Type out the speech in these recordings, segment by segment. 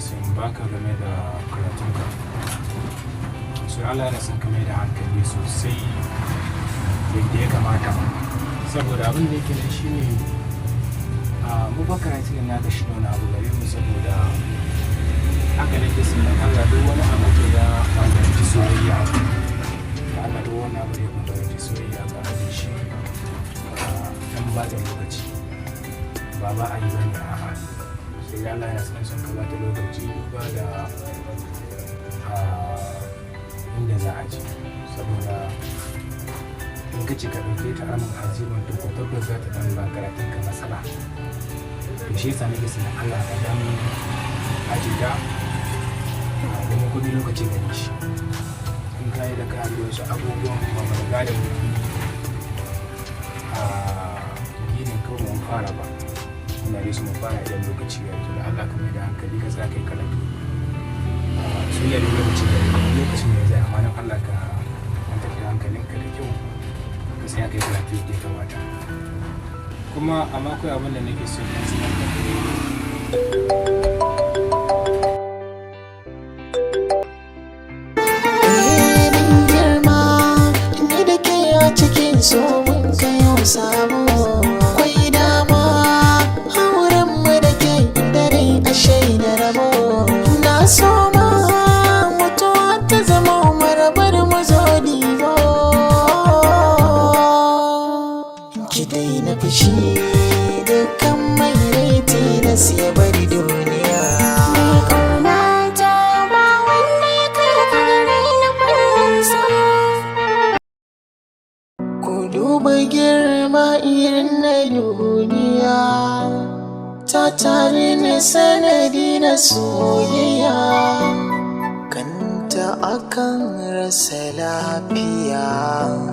so in baka game da karatunka. So Allah yana son ka mai da hankali sosai yadda ya kamata. Saboda abin da yake nan shine mu ba karatun na ga shi wani abu gare mu saboda haka nake sunan Allah duk wani abu da ya bangaranci soyayya. Allah duk wani abu da ya bangaranci soyayya ga abin shi dan ba da lokaci. Ba a yi bane a'a. Sai Allah ya son ka ba da lokaci duba da inda za a je saboda in ka ce ka ɗauke ta amin azimin to ko tabbas za ta dan ba karatun ka matsala. To shi yasa nake sanin Allah ka dan aje ta domin kuɗi lokaci gani shi. In ka yi da ka yi wasu abubuwan ba mu riga da mutum ginin kawai mun fara ba. Muna dai su mu fara idan lokaci ya yi da Allah ka mai da hankali ka sa kai karatu. Soyayya da lokaci da lokacin da zai amma nan Allah ka kwantar da hankalinka da kyau ka sai kai karatu da ya kamata. Kuma amma akwai abin da nake so in sanar da kai. So mun kayo sabo kwai dama hauren mu da ke dare a shaida rabo na so ma mutuwa ta zama marabar mu zo dibo ki daina fushi dukkan mai raiti na siya bari duniya duba girma irin na duniya ta tare ne sanadi na soyayya kanta akan rasa lafiya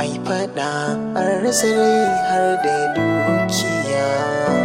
ai fada an rasa rai har da dukiya.